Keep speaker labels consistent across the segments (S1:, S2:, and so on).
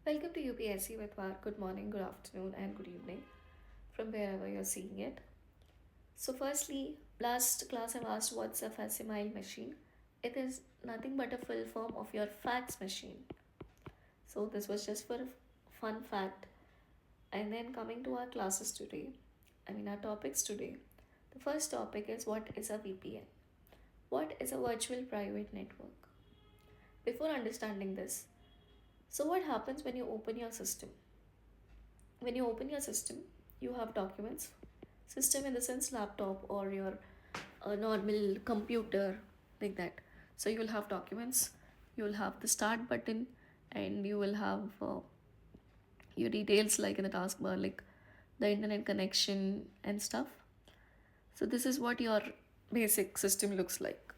S1: Welcome to UPSC with VAR. Good morning, good afternoon, and good evening from wherever you're seeing it. So, firstly, last class I've asked what's a facsimile machine. It is nothing but a full form of your fax machine. So, this was just for a fun fact. And then coming to our classes today, our topics today. The first topic is what is a VPN? What is a virtual private network? Before understanding this, so what happens when you open your system? When you open your system, you have documents. System in the sense laptop or your normal computer, like that. So you will have documents, you will have the start button, and you will have your details like in the taskbar, like the internet connection and stuff. So this is what your basic system looks like.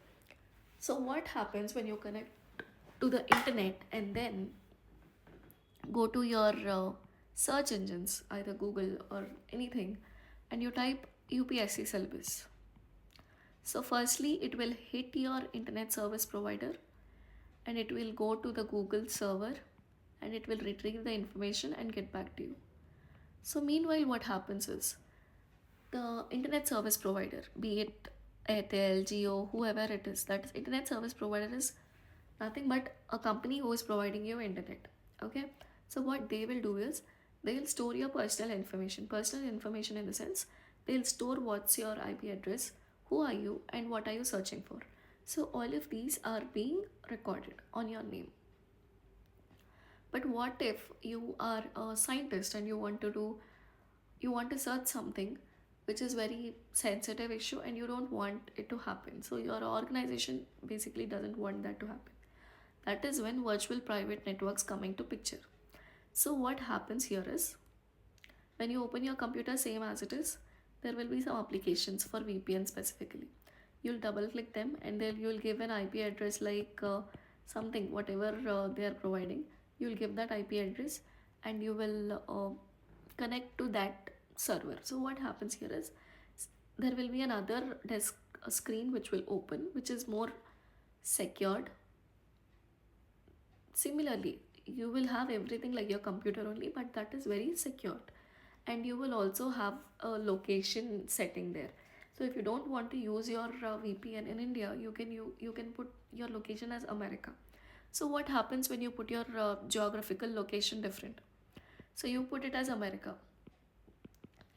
S1: So what happens when you connect to the internet and then go to your search engines, either Google or anything, and you type UPSC syllabus. So, firstly, it will hit your internet service provider and it will go to the Google server and it will retrieve the information and get back to you. So, meanwhile, what happens is the internet service provider, be it Airtel, Jio, whoever it is, that is internet service provider is nothing but a company who is providing you internet. Okay, so what they will do is they'll store your personal information in the sense they'll store what's your IP address, who are you, and what are you searching for. So all of these are being recorded on your name. But what if you are a scientist and you want to search something which is very sensitive issue and you don't want it to happen, so your organization basically doesn't want that to happen. That is when virtual private networks come into picture. So what happens here is when you open your computer same as it is, there will be some applications for VPN specifically. You'll double click them and then you'll give an IP address like something, whatever they are providing. You'll give that IP address and you will connect to that server. So what happens here is there will be another desk screen which will open, which is more secured. Similarly, you will have everything like your computer only, but that is very secured. And you will also have a location setting there. So if you don't want to use your VPN in India, you can put your location as America. So what happens when you put your geographical location different? So you put it as America.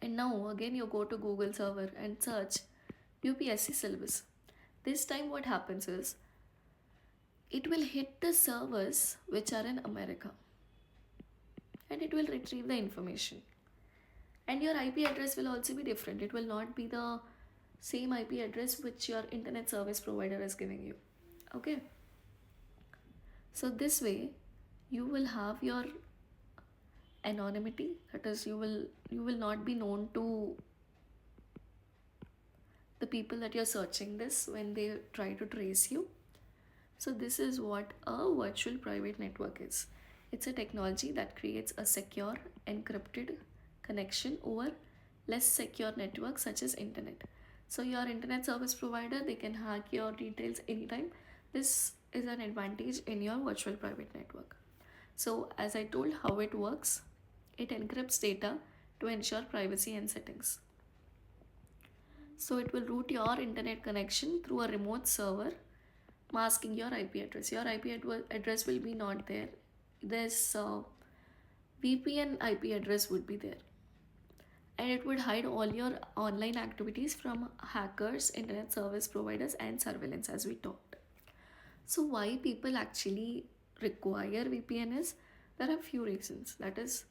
S1: And now again you go to Google server and search UPSC syllabus. This time what happens is it will hit the servers which are in America and it will retrieve the information. And your IP address will also be different. It will not be the same IP address which your internet service provider is giving you. Okay. So this way you will have your anonymity, that is you will not be known to the people that you're searching this when they try to trace you. So this is what a virtual private network is. It's a technology that creates a secure, encrypted connection over less secure networks such as internet. So your internet service provider, they can hack your details anytime. This is an advantage in your virtual private network. So as I told how it works, it encrypts data to ensure privacy and settings. So it will route your internet connection through a remote server masking your IP address. Your IP address will be not there. This VPN IP address would be there. And it would hide all your online activities from hackers, internet service providers, and surveillance, as we talked. So why people actually require VPN is there are few reasons. That is,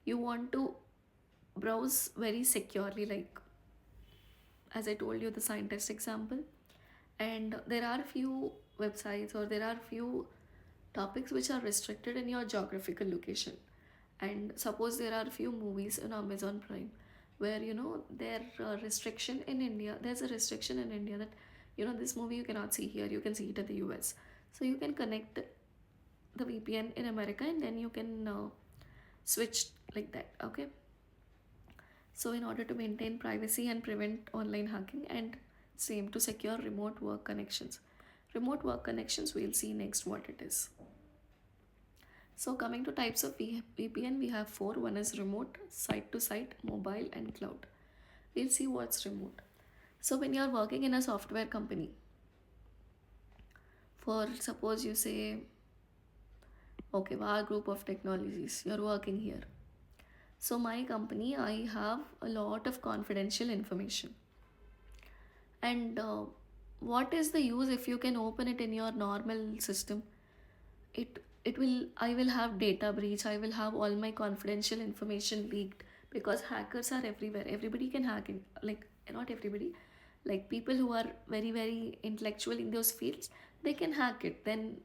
S1: you want to browse very securely, like as I told you the scientist example, and there are few websites or there are few topics which are restricted in your geographical location. And suppose there are few movies in Amazon Prime where there restriction in India, there's a restriction in India that this movie you cannot see here, you can see it in the US. So you can connect the VPN in America and then you can switch like that. Okay, so in order to maintain privacy and prevent online hacking, and same to secure remote work connections. Remote work connections, we'll see next what it is. So coming to types of VPN, we have four. One is remote, site to site, mobile, and cloud. We'll see what's remote. So when you're working in a software company, for suppose you say, okay, VAR group of technologies, you're working here. So my company, I have a lot of confidential information. And what is the use if you can open it in your normal system? It will, I will have data breach, I will have all my confidential information leaked, because hackers are everywhere. Everybody can hack it. Like, not everybody, like people who are very very intellectual in those fields, they can hack it. Then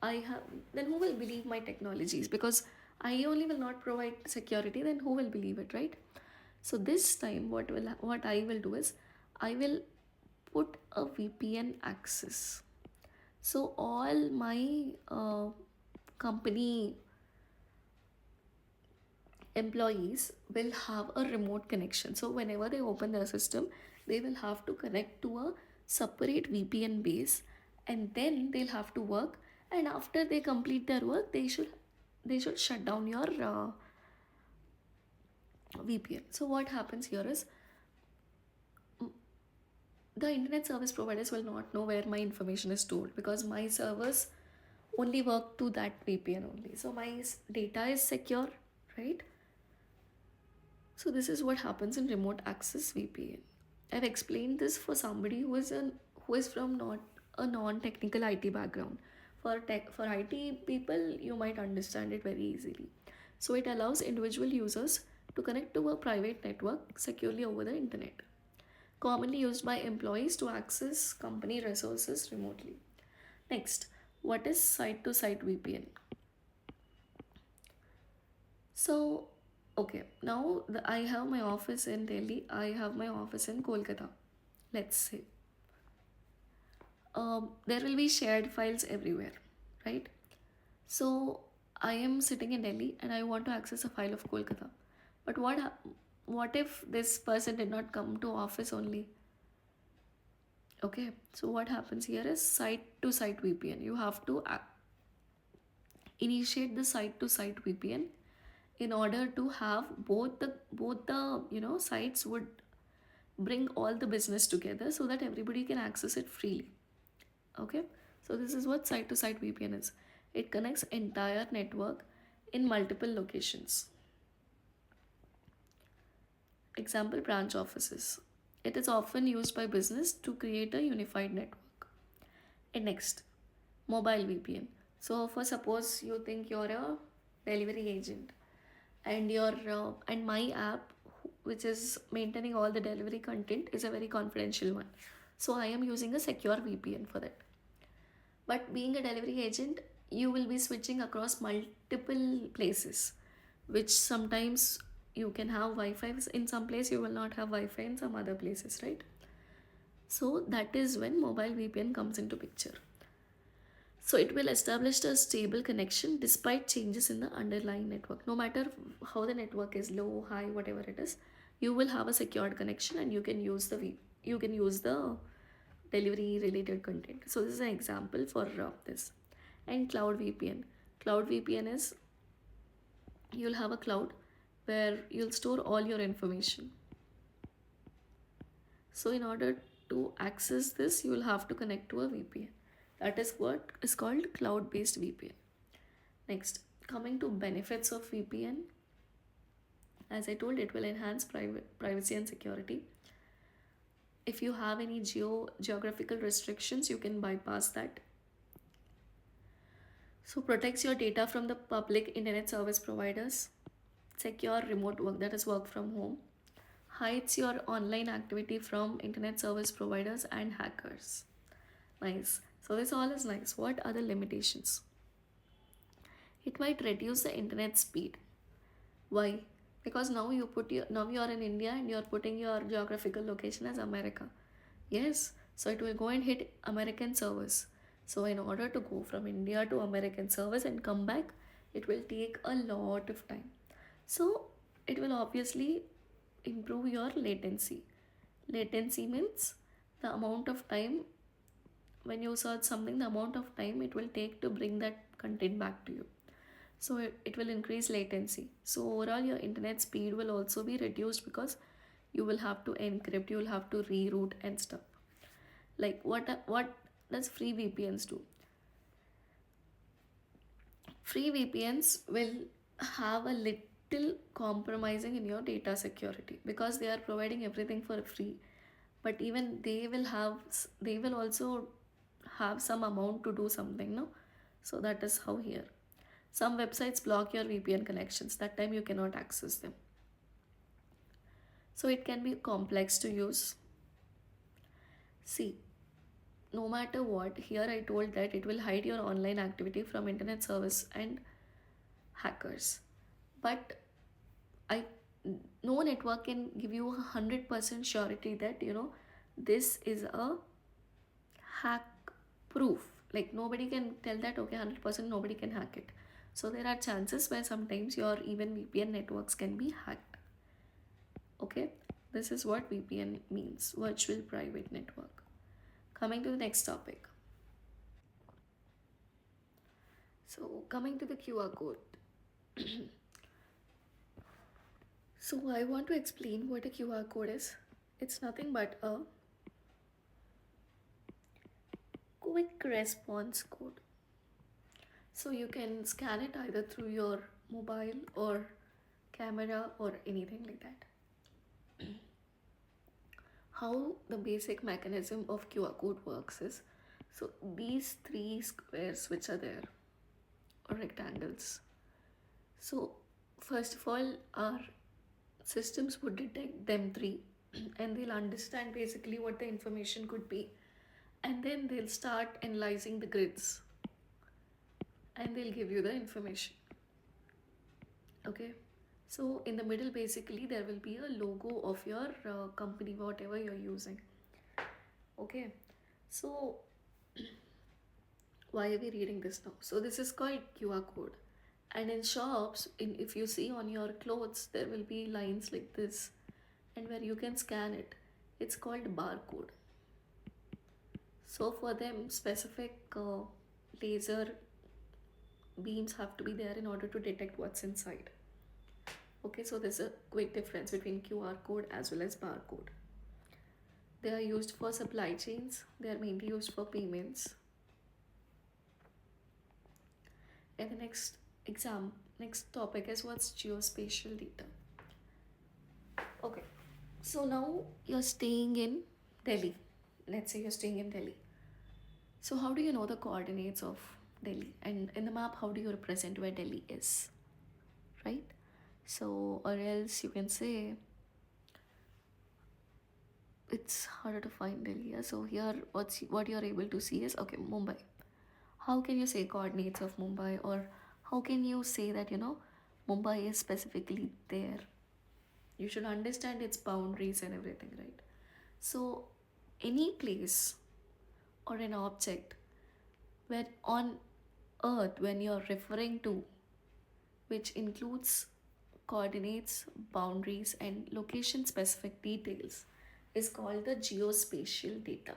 S1: I have, then who will believe my technologies? Because I only will not provide security, then who will believe it, right? So this time what I will do is, I will put a VPN access. So all my company employees will have a remote connection. So whenever they open their system, they will have to connect to a separate VPN base, and then they'll have to work. And after they complete their work, they should shut down your VPN. So what happens here is, the internet service providers will not know where my information is stored, because my servers only work to that VPN only. So my data is secure, right? So this is what happens in remote access VPN. I've explained this for somebody who is from not a non-technical IT background. For IT people, you might understand it very easily. So it allows individual users to connect to a private network securely over the internet, commonly used by employees to access company resources remotely. Next, what is site to site VPN? So, okay, now I have my office in Delhi, I have my office in Kolkata. Let's say there will be shared files everywhere, right? So I am sitting in Delhi and I want to access a file of Kolkata. But what if this person did not come to office only? Okay, so what happens here is site to site VPN. You have to initiate the site to site VPN in order to have both the sites would bring all the business together, so that everybody can access it freely. Okay, so this is what site to site VPN is. It connects entire network in multiple locations. Example, branch offices. It is often used by business to create a unified network. And next, mobile VPN. So for suppose you think you're a delivery agent, and and my app, which is maintaining all the delivery content, is a very confidential one. So I am using a secure VPN for that. But being a delivery agent, you will be switching across multiple places, which sometimes you can have Wi-Fi in some place, you will not have Wi-Fi in some other places, right? So that is when mobile VPN comes into picture. So it will establish a stable connection despite changes in the underlying network. No matter how the network is low, high, whatever it is, you will have a secured connection, and you can use the delivery related content. So this is an example for this. And cloud VPN. Cloud VPN is, you'll have a cloud where you'll store all your information. So in order to access this, you will have to connect to a VPN. That is what is called cloud based VPN. Next, coming to benefits of VPN, as I told, it will enhance privacy and security. If you have any geographical restrictions, you can bypass that. So protects your data from the public internet service providers. Secure remote work, that is work from home. Hides your online activity from internet service providers and hackers. Nice. So this all is nice. What are the limitations? It might reduce the internet speed. Why? Because now you are in India and you are putting your geographical location as America. Yes, so it will go and hit American servers. So in order to go from India to American servers and come back, it will take a lot of time. So it will obviously improve your latency. Latency means the amount of time, when you search something, the amount of time it will take to bring that content back to you. So it will increase latency. So overall your internet speed will also be reduced because you will have to encrypt, you will have to reroute and stuff. Like what does free VPNs do? Free VPNs will have a little compromising in your data security because they are providing everything for free. But even they will also have some amount to do something, no? So that is how here. Some websites block your VPN connections. That time you cannot access them. So it can be complex to use. See, no matter what, here I told that it will hide your online activity from internet service and hackers. But I no network can give you 100% surety that this is a hack proof. Like nobody can tell that okay 100% nobody can hack it. So there are chances where sometimes your even VPN networks can be hacked. Okay, this is what VPN means, virtual private network. Coming to the next topic. So coming to the QR code. So I want to explain what a QR code is. It's nothing but a quick response code. So you can scan it either through your mobile or camera or anything like that. How the basic mechanism of QR code works is, so these three squares which are there or rectangles. So first of all, our systems would detect them three and they'll understand basically what the information could be, and then they'll start analyzing the grids and they'll give you the information. Okay, so in the middle basically there will be a logo of your company, whatever you're using. Okay, so why are we reading this now? So this is called QR code, and in shops, if you see on your clothes there will be lines like this, and where you can scan it, it's called barcode. So for them specific laser beams have to be there in order to detect what's inside. Okay, so there's a quick difference between QR code as well as barcode. They are used for supply chains, they are mainly used for payments. And the next topic is what's geospatial data. Okay, so now you're staying in Delhi. Let's say you're staying in Delhi. So how do you know the coordinates of Delhi? And in the map, how do you represent where Delhi is? Right? So, or else you can say it's harder to find Delhi. Yeah? So here, what you're able to see is okay, Mumbai. How can you say coordinates of Mumbai, or how can you say that Mumbai is specifically there? You should understand its boundaries and everything, right? So, any place or an object where on earth, when you're referring to, which includes coordinates, boundaries, and location specific details, is called the geospatial data.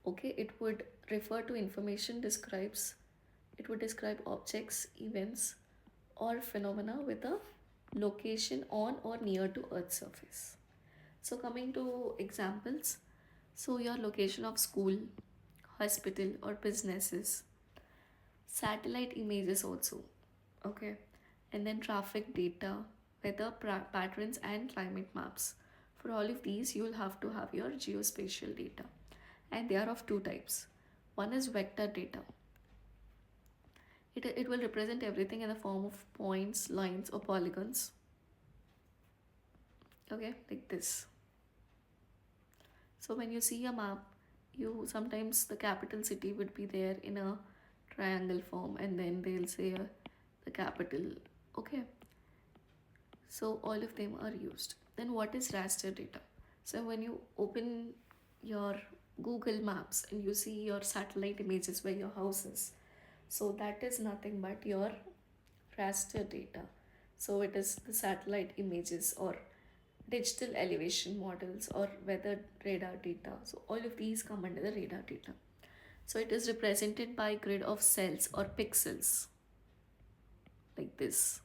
S1: Okay, it would refer to information describes, it would describe objects, events, or phenomena with a location on or near to Earth's surface. So coming to examples, so your location of school, hospital, or businesses, satellite images also, okay, and then traffic data, weather patterns, and climate maps. For all of these, you will have to have your geospatial data, and they are of two types. One is vector data. It will represent everything in the form of points, lines, or polygons. Okay, like this. So when you see a map, you sometimes the capital city would be there in a triangle form, and then they'll say the capital. Okay, so all of them are used. Then what is raster data? So when you open your Google Maps and you see your satellite images where your house is, so that is nothing but your raster data. So it is the satellite images or digital elevation models or weather radar data. So all of these come under the radar data. So it is represented by grid of cells or pixels. like this,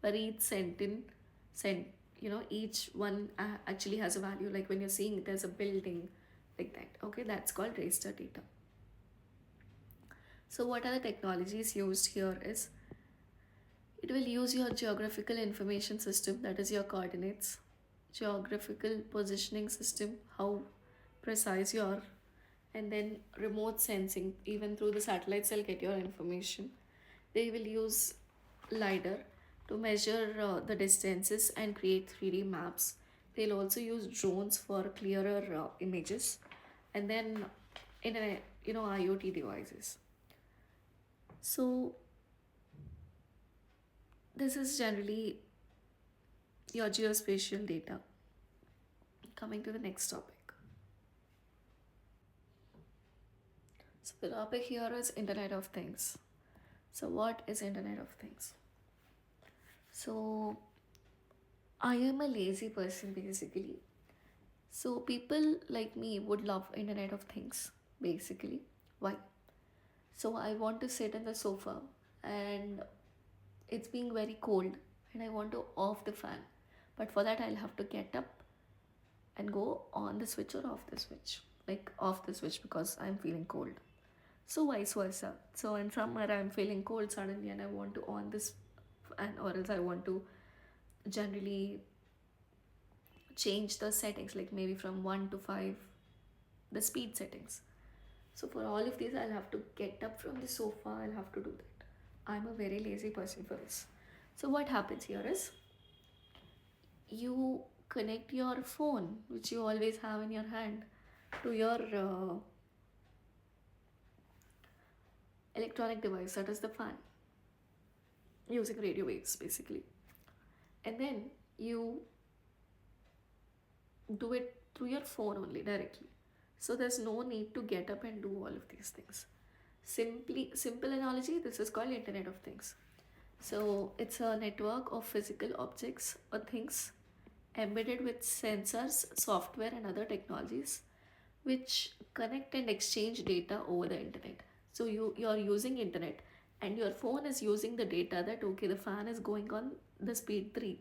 S1: where each sentence, sent, each one actually has a value. Like when you're seeing there's a building, like that. Okay, that's called raster data. So what are the technologies used here is, it will use your geographical information system, that is your coordinates, geographical positioning system, how precise you are, and then remote sensing, even through the satellites they'll get your information. They will use LiDAR to measure the distances and create 3D maps. They'll also use drones for clearer images, and then internet, IoT devices. So this is generally your geospatial data. Coming to the next topic. So the topic here is Internet of Things. So what is Internet of Things? So I am a lazy person basically. So people like me would love Internet of Things basically. Why? So I want to sit in the sofa and it's being very cold and I want to off the fan. But for that I'll have to get up and go on the switch or off the switch. Like off the switch because I'm feeling cold. So vice versa. So in summer I'm feeling cold suddenly and I want to on this, and or else I want to generally change the settings, like maybe from 1 to 5, the speed settings. So for all of these I'll have to get up from the sofa, I'll have to do that. I'm a very lazy person for this. So what happens here is, you connect your phone, which you always have in your hand, to your electronic device, that is the fan, using radio waves basically. And then you do it through your phone only directly. So there's no need to get up and do all of these things. Simple analogy, this is called Internet of Things. So it's a network of physical objects or things embedded with sensors, software, and other technologies which connect and exchange data over the internet. So you're using internet and your phone is using the data that okay, the fan is going on the speed 3,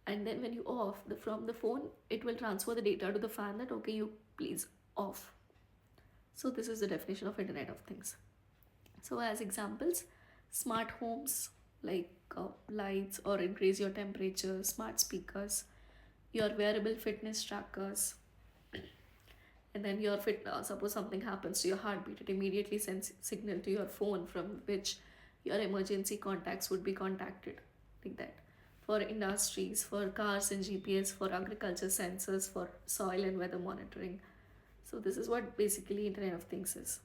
S1: and then when you off from the phone, it will transfer the data to the fan that okay, you please off. So this is the definition of Internet of Things. So as examples, smart homes like lights or increase your temperature, smart speakers, your wearable fitness trackers, and then your suppose something happens to your heartbeat, it immediately sends signal to your phone from which your emergency contacts would be contacted, like that. For industries, for cars and GPS, for agriculture sensors, for soil and weather monitoring. So this is what basically Internet of Things is.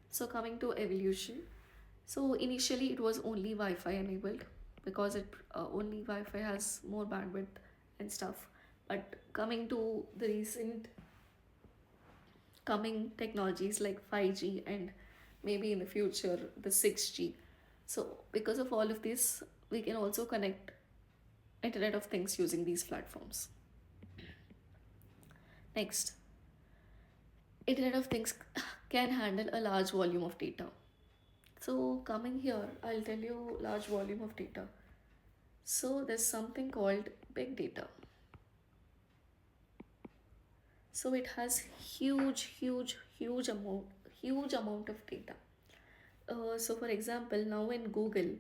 S1: So coming to evolution, so initially it was only Wi-Fi enabled because it only Wi-Fi has more bandwidth and stuff. But coming to the recent coming technologies like 5G and maybe in the future the 6G. So because of all of this, we can also connect Internet of Things using these platforms. Next, Internet of Things can handle a large volume of data. So coming here, I'll tell you large volume of data. So there's something called big data. So it has huge amount of data. So for example, now in Google,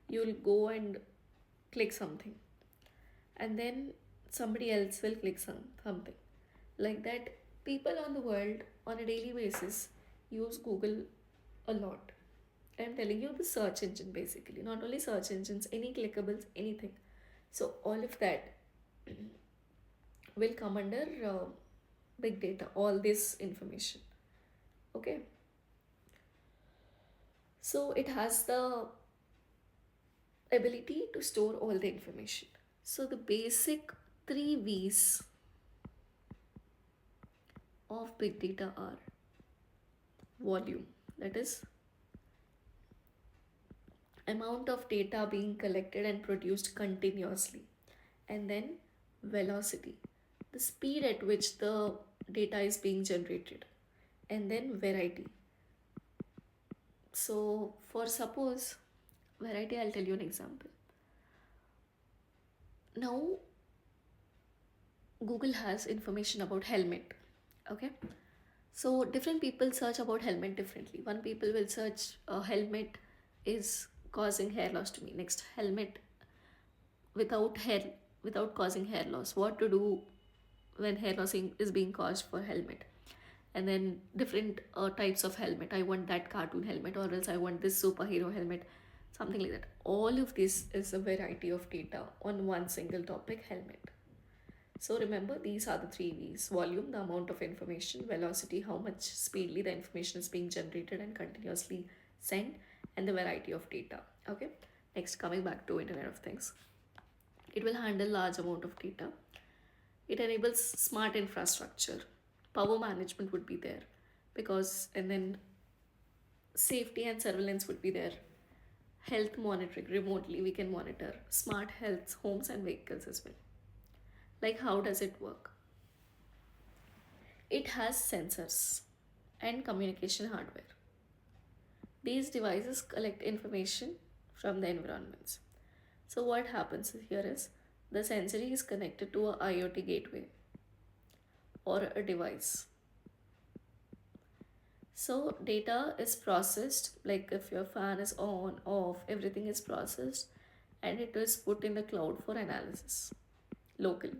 S1: you'll go and click something, and then somebody else will click something. Like that, people on the world on a daily basis use Google a lot. I'm telling you, the search engine basically, not only search engines, any clickables, anything. So all of that will come under big data, all this information. Okay. So it has the ability to store all the information. So the basic 3 V's of big data are volume, that is amount of data being collected and produced continuously, and then velocity, the speed at which the data is being generated, and then variety. So for suppose variety. I'll tell you an example. Now, Google has information about helmet. Okay, so different people search about helmet differently. One people will search helmet is causing hair loss to me. Next, helmet without hair, without causing hair loss. What to do when hair loss is being caused for helmet? And then different types of helmet. I want that cartoon helmet, or else I want this superhero helmet, something like that. All of this is a variety of data on one single topic, helmet. So remember, these are the three V's: volume, the amount of information; velocity, how much speedily the information is being generated and continuously sent; and the variety of data. Okay. Next, coming back to Internet of Things, it will handle large amount of data. It enables smart infrastructure. Power management would be there, because, and then safety and surveillance would be there. Health monitoring, remotely we can monitor. Smart health, homes and vehicles as well. Like, how does it work? It has sensors and communication hardware. These devices collect information from the environments. So what happens here is, the sensor is connected to a IoT gateway or a device. So data is processed, like if your fan is on, off, everything is processed and it is put in the cloud for analysis locally.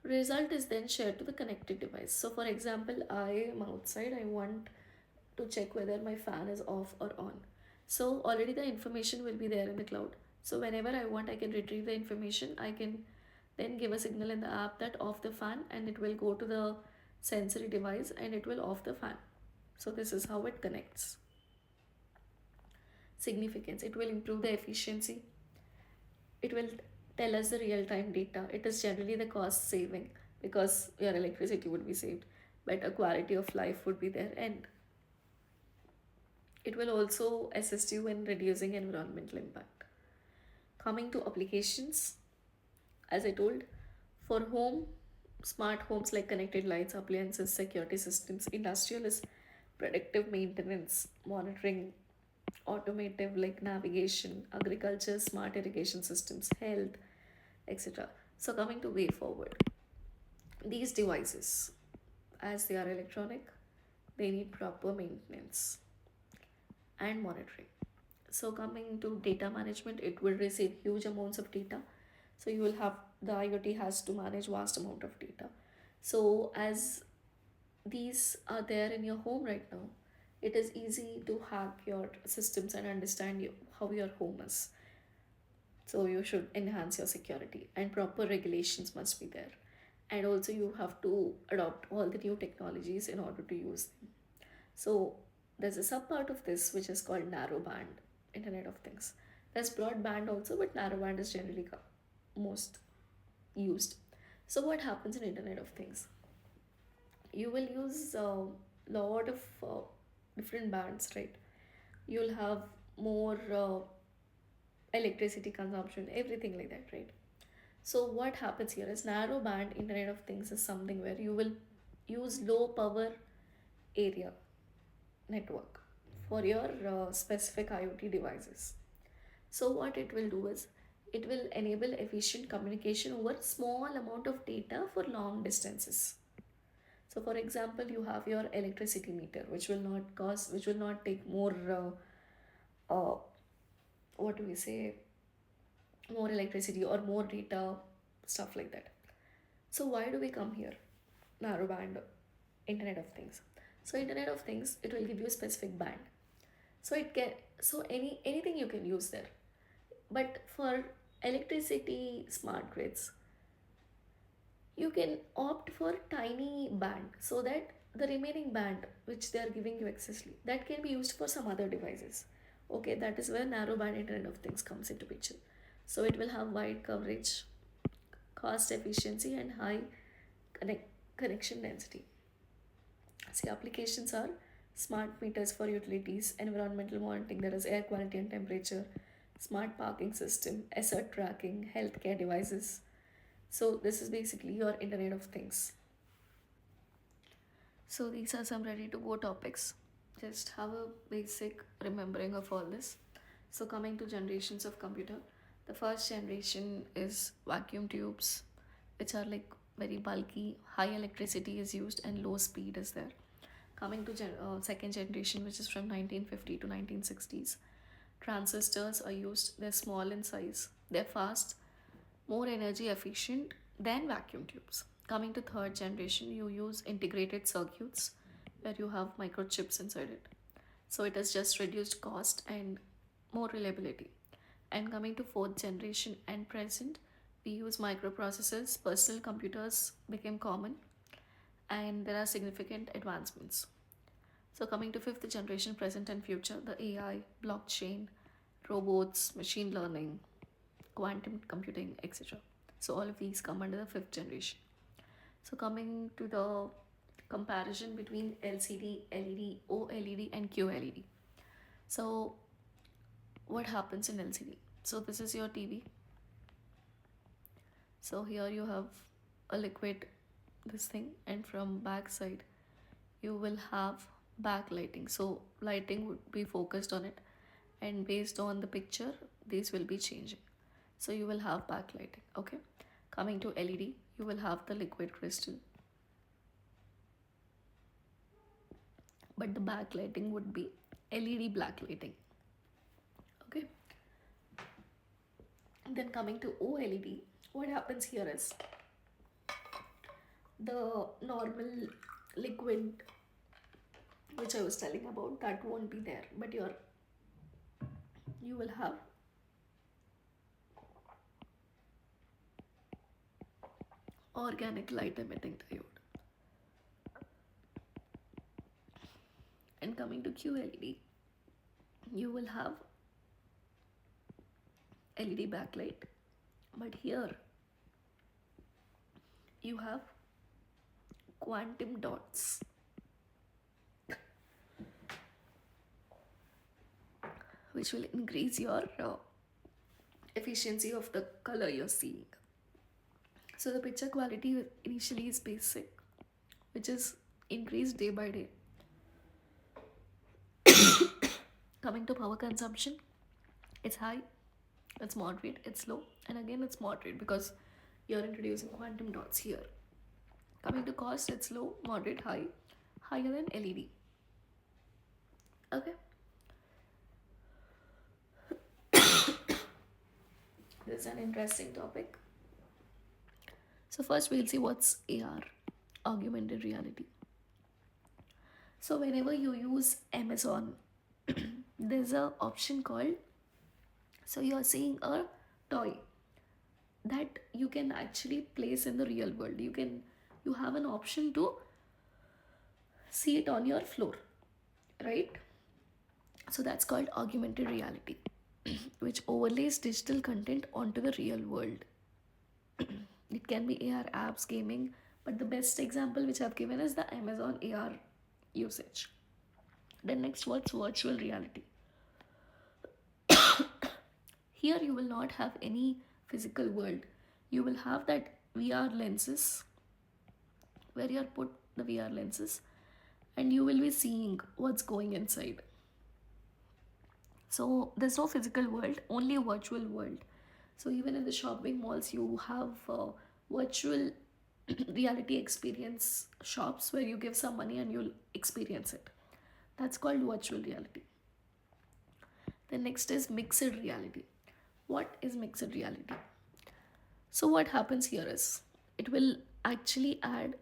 S1: Result is then shared to the connected device. So for example, I am outside, I want to check whether my fan is off or on. So already the information will be there in the cloud. So whenever I want, I can retrieve the information. I can then give a signal in the app that off the fan, and it will go to the sensory device and it will off the fan. So this is how it connects. Significance: it will improve the efficiency. It will tell us the real-time data. It is generally the cost saving, because your electricity would be saved, but a quality of life would be there, and it will also assist you in reducing environmental impact. Coming to applications, as I told, for home, smart homes like connected lights, appliances, security systems; industrial is predictive maintenance, monitoring, automotive like navigation; agriculture, smart irrigation systems; health, etc. So coming to way forward, these devices, as they are electronic, they need proper maintenance and monitoring. So coming to data management, it will receive huge amounts of data. So you will have, the IoT has to manage vast amount of data. So as these are there in your home right now, it is easy to hack your systems and understand how your home is. So you should enhance your security, and proper regulations must be there. And also you have to adopt all the new technologies in order to use them. So there's a sub part of this which is called narrowband Internet of Things. There's broadband also, but narrowband is generally most used. So what happens in Internet of Things? You will use a lot of different bands, right? You'll have more electricity consumption, everything like that, right? So what happens here is, narrow band Internet of Things is something where you will use low power area network for your specific IoT devices. So what it will do is, it will enable efficient communication over small amount of data for long distances. So for example, you have your electricity meter, which will not take more what do we say, more electricity or more data, stuff like that. So why do we come here? Narrowband Internet of Things. So Internet of Things, it will give you a specific band. So it can, so anything you can use there. But for electricity smart grids, you can opt for tiny band, so that the remaining band which they are giving you excessively, that can be used for some other devices. Okay, that is where narrowband Internet of Things comes into picture. So it will have wide coverage, cost efficiency, and high connection density. See, applications are smart meters for utilities, environmental monitoring, that is air quality and temperature; smart parking system, asset tracking, healthcare devices. So this is basically your Internet of Things. So these are some ready to go topics. Just have a basic remembering of all this. So coming to generations of computer, the first generation is vacuum tubes, which are like very bulky, high electricity is used and low speed is there. Coming to second generation, which is from 1950 to 1960s, transistors are used. They're small in size, they're fast, more energy efficient than vacuum tubes. Coming to third generation, you use integrated circuits where you have microchips inside it. So it has just reduced cost and more reliability. And coming to fourth generation and present, we use microprocessors, personal computers became common, and there are significant advancements. So coming to fifth generation, present and future, the AI, blockchain, robots, machine learning, quantum computing, etc. So all of these come under the fifth generation. So coming to the comparison between LCD, LED, OLED and QLED. So what happens in LCD? So this is your TV. So here you have a liquid, this thing, and from back side you will have backlighting. So lighting would be focused on it, and based on the picture these will be changing. So you will have backlighting. Okay, coming to LED, you will have the liquid crystal, but the backlighting would be LED backlighting. Okay, and then coming to OLED, what happens here is the normal liquid which I was telling about, that won't be there, but you will have organic light emitting diode. And coming to QLED, you will have LED backlight, but here you have quantum dots, which will increase your efficiency of the color you're seeing. So the picture quality initially is basic, which is increased day by day. Coming to power consumption, it's high, it's moderate, it's low, and again it's moderate because you're introducing quantum dots here. Coming to cost, it's low, moderate, high, higher than LED. Okay. This is an interesting topic. So first we'll see what's AR, augmented reality. So whenever you use Amazon, there's a option called, so you're seeing a toy that you can actually place in the real world. You have an option to see it on your floor, right? So that's called augmented reality, which overlays digital content onto the real world. It can be AR apps, gaming, but the best example which I've given is the Amazon AR usage. Then next, what's virtual reality? Here you will not have any physical world. You will have that VR lenses, where you put the VR lenses, and you will be seeing what's going inside. So there's no physical world, only a virtual world. So even in the shopping malls, you have virtual reality experience shops where you give some money and you'll experience it. That's called virtual reality. The next is mixed reality. What is mixed reality? So what happens here is it will actually add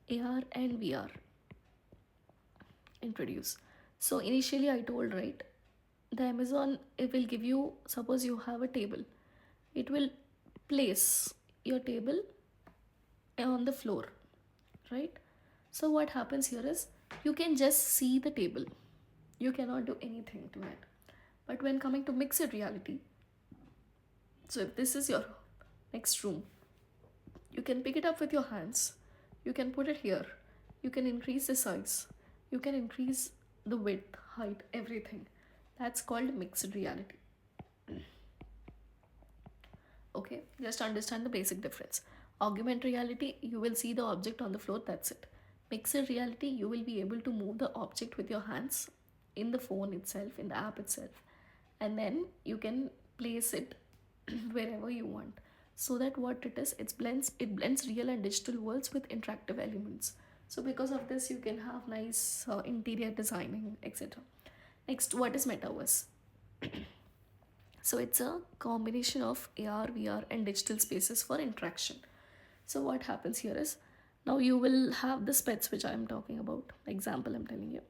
S1: AR and VR introduce. So initially I told, right, the Amazon, it will give you, suppose you have a table, it will place your table on the floor, right? So what happens here is you can just see the table, you cannot do anything to it. But when coming to mixed reality, so if this is your next room, you can pick it up with your hands, you can put it here, you can increase the size, you can increase the width, height, everything. That's called mixed reality. Okay, just understand the basic difference. Augmented reality, you will see the object on the floor, that's it. Mixed reality, you will be able to move the object with your hands in the phone itself, in the app itself, and then you can place it wherever you want. So that what it is, it blends real and digital worlds with interactive elements. So because of this, you can have nice interior designing, etc. Next, what is metaverse? So it's a combination of AR, VR, and digital spaces for interaction. So what happens here is, now you will have the pets which I am talking about. Example I'm telling you.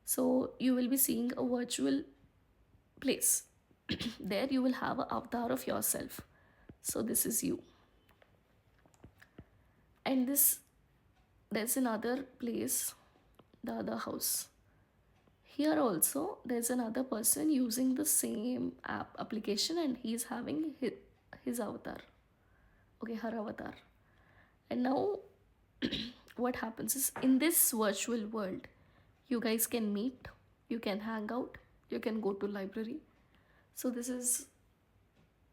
S1: So you will be seeing a virtual place. There you will have an avatar of yourself. So this is you. And this there's another place, the other house. Here also there's another person using the same application, and he's having his avatar. Okay, her avatar. And now what happens is, in this virtual world, you guys can meet, you can hang out, you can go to library. So this is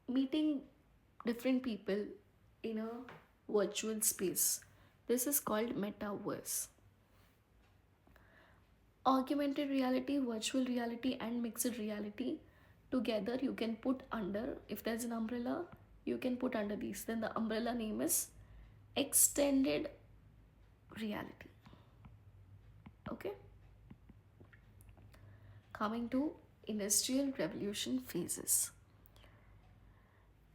S1: meeting different people in a virtual space. This is called metaverse. Augmented reality, virtual reality, and mixed reality together you can put under, if there's an umbrella, you can put under these. Then the umbrella name is extended reality. Okay, coming to industrial revolution phases.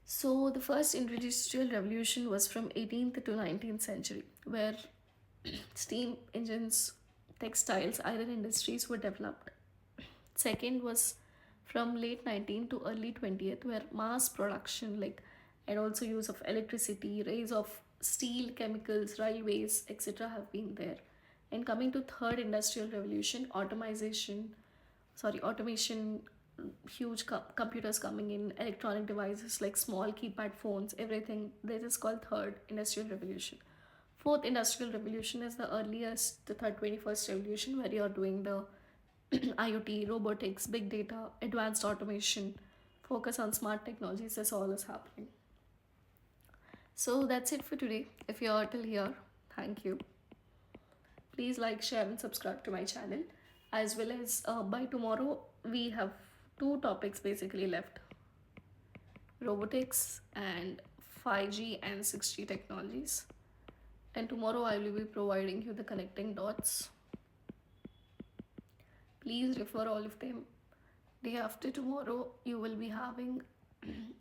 S1: So the first industrial revolution was from 18th to 19th century, where steam engines, textiles, iron industries were developed. Second was from late 19th to early 20th, where mass production, like, and also use of electricity, rise of steel, chemicals, railways, etc. have been there. And coming to third industrial revolution, automation, huge computers coming in, electronic devices like small keypad phones, everything. This is called third industrial revolution. Fourth industrial revolution is the earliest, the third 21st revolution, where you're doing the IoT, robotics, big data, advanced automation, focus on smart technologies. This all is happening. So that's it for today. If you're till here, thank you. Please like, share, and subscribe to my channel. As well as by tomorrow, we have two topics basically left: robotics and 5G and 6G technologies. And tomorrow, I will be providing you the connecting dots. Please refer all of them. Day after tomorrow, you will be having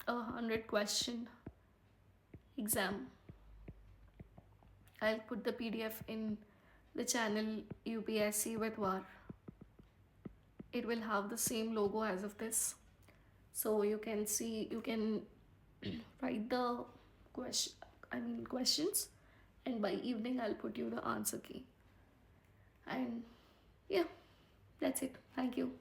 S1: a 100 question exam. I'll put the PDF in the channel UPSC with VAR. It will have the same logo as of this. So you can see, you can write the questions, and by evening I'll put you the answer key. And yeah, that's it. Thank you.